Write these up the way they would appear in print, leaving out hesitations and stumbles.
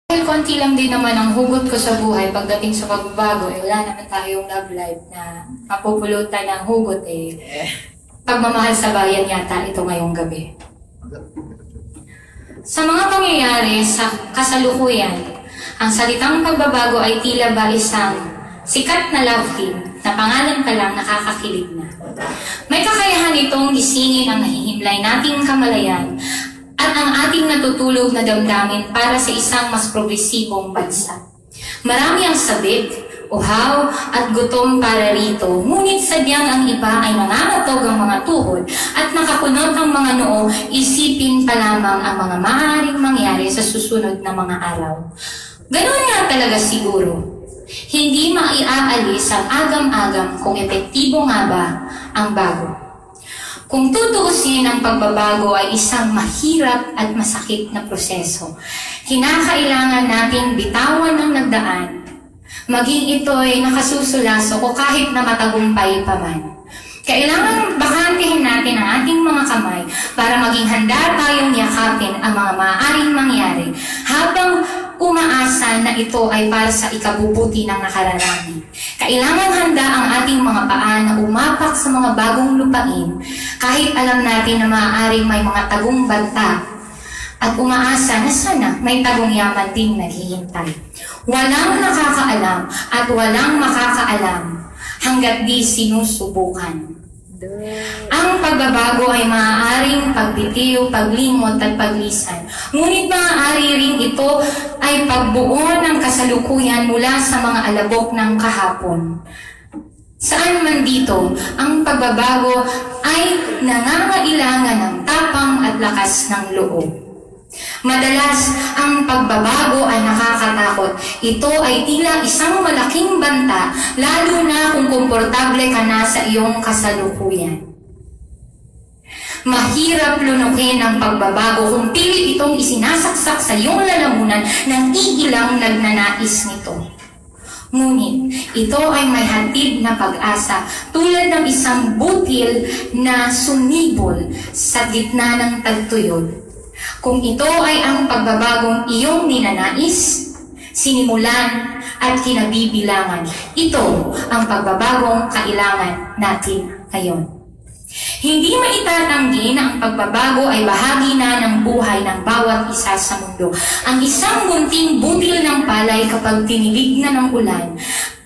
Dahil konti lang din naman ang hugot ko sa buhay pagdating sa pagbabago, wala naman tayong love life na mapupulutan ng hugot pagmamahal sa bayan yata ito ngayong gabi. Sa mga pangyayari sa kasalukuyan, ang salitang pagbabago ay tila ba isang sikat na love team na pangalan pa lang nakakakilig na. May kakayahan itong gisingin ang nahihimlay nating kamalayan at ang ating natutulog na damdamin para sa isang mas progresibong bansa. Marami ang sabik, uhaw at gutom para rito, ngunit sadyang ang iba ay nangangatog ang mga tuhod at nakakunot ang mga noo, isipin pa lamang ang mga maaaring mangyari sa susunod na mga araw. Ganun nga talaga siguro. Hindi maiaalis ang agam-agam kung epektibo nga ba ang bago. Kung tutuusin, ang pagbabago ay isang mahirap at masakit na proseso. Kinakailangan nating bitawan ang nagdaan, maging ito ay nakasusulaso o kahit na matagumpay pa man. Kailangan bakantihin natin ang ating mga kamay para maging handa tayong yakapin ang mga maaaring mangyari habang umaasa na ito ay para sa ikabubuti ng nakararami. Kailangan handa ang ating mga paa na umapak sa mga bagong lupain kahit alam natin na maaaring may mga tagong banta at umaasa na sana may tagong yaman din naghihintay. Walang nakakaalam at walang makakaalam hanggat di sinusubukan. Ang pagbabago ay maaaring pagbitiw, paglimot at paglisan. Ngunit maaari rin ito ay pagbuo ng kasalukuyan mula sa mga alabok ng kahapon. Saan man dito, ang pagbabago ay nangangailangan ng tapang at lakas ng loob. Madalas, ang pagbabago ay nakakatakot. Ito ay tila isang malaking banta, lalo na kung komportable ka na sa iyong kasalukuyan. Mahirap lunukin ang pagbabago kung pilit itong isinasaksak sa iyong lalamunan ng iilang nagnanais nito. Ngunit, ito ay may hatid na pag-asa tulad ng isang butil na sumibol sa gitna ng tagtuyod. Kung ito ay ang pagbabagong iyong ninanais, sinimulan at kinabibilangan, ito ang pagbabagong kailangan natin ngayon. Hindi maitatanggi na ang pagbabago ay bahagi na ng buhay ng bawat isa sa mundo. Ang isang munting butil ng palay kapag tinilig na ng ulan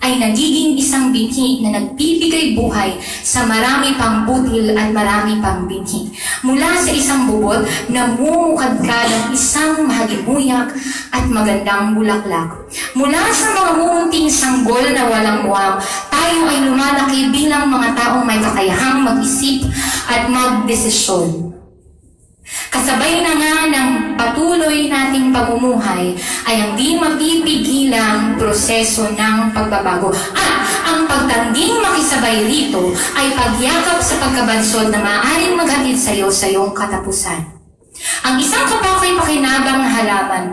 ay nagiging isang binhi na nagbibigay buhay sa marami pang butil at marami pang binhi. Mula sa isang bubot, namumukadkad ang isang mahalimuyak at magandang bulaklak. Mula sa mga mumunting sanggol na walang muwang, tayo ay lumalaki bilang mga taong may kakayahang mag-isip at magdesisyon. Kasabay na nga ng patuloy nating pamumuhay ay ang di mapipigilang proseso ng pagbabago. At ang pagtanging makisabay rito ay pagyakap sa pagkabansod na maaaring maghatid sa iyo sa iyong katapusan. Ang isang kapaki-pakinabang na halaman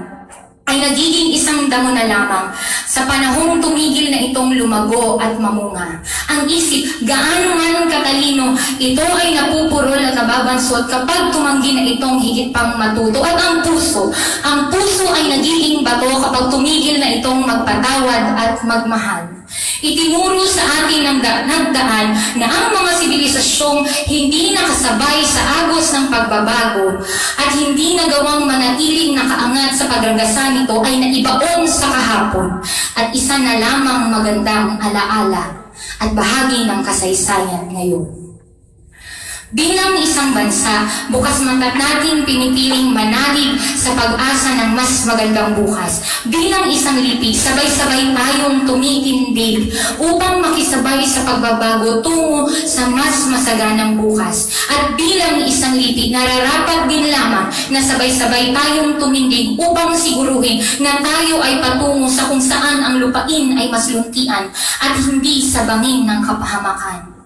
ay nagiging isang damo na lamang sa panahong tumigil na itong lumago at mamunga. Ang isip, gaano man katalino, ito ay napupurol at nababansot kapag tumanggi na itong higit pang matuto. At ang puso ay nagiging bato kapag tumigil na itong magpatawad at magmahal. Itinuro sa atin ng nagdaan na ang mga sibilisasyong hindi nakasabay sa agos ng pagbabago at hindi nagawang manatiling nakaangat sa pagragasan nito ay naibaon sa kahapon at isa na lamang magandang alaala at bahagi ng kasaysayan ngayon. Bilang isang bansa, bukas mata natin pinipiling manalig sa pag-asa ng mas magandang bukas. Bilang isang lipi, sabay-sabay tayong tumitindig upang makisabay sa pagbabago tungo sa mas masaganang bukas. At bilang isang lipi, nararapat din lamang na sabay-sabay tayong tumindig upang siguruhin na tayo ay patungo sa kung saan ang lupain ay mas luntian at hindi sa bangin ng kapahamakan.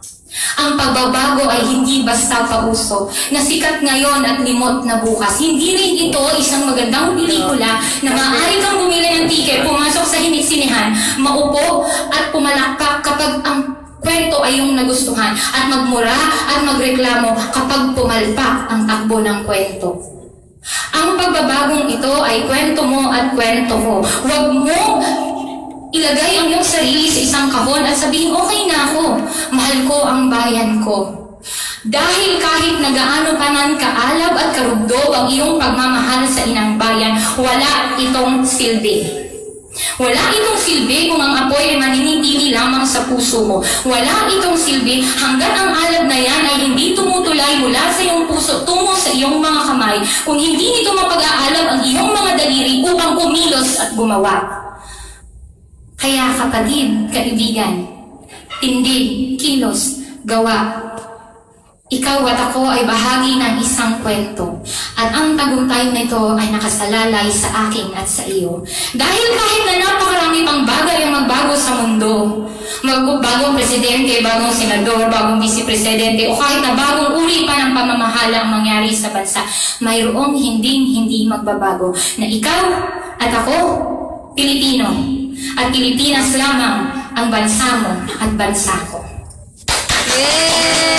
Ang pagbabago ay hindi basta pauso na sikat ngayon at limot na bukas. Hindi rin ito isang magandang pelikula na maaari kang bumili ng tiket, pumasok sa sinehan, maupo at pumalakpak kapag ang kwento ay yung nagustuhan at magmura at magreklamo kapag pumalpak ang takbo ng kwento. Ang pagbabagong ito ay kwento mo at kwento ko. Huwag mo ilagay ang iyong sarili sa isang kahon at sabihin, okay na ako, mahal ko ang bayan ko. Dahil kahit nagaano pa man kaalab at karugdo ang iyong pagmamahal sa inang bayan, wala itong silbi. Wala itong silbi kung ang apoy ay maninitili lamang sa puso mo. Wala itong silbi hanggat ang alab na yan ay hindi tumutulay mula sa iyong puso tungo sa iyong mga kamay, kung hindi nito mapag-aalab ang iyong mga daliri upang kumilos at gumawa. Kaya kapatid, kaibigan, tindig, kilos, gawa. Ikaw at ako ay bahagi ng isang kwento at ang tagumpay nito ay nakasalalay sa akin at sa iyo. Dahil kahit na napakarami pang bagay ang magbago sa mundo, bagong presidente, bagong senador, bagong vice-presidente, o kahit na bagong uri pa ng pamamahala ang mangyari sa bansa, mayroong hindi magbabago na ikaw at ako, Pilipino, at Pilipinas lamang ang bansa mo at bansa ko. Yay!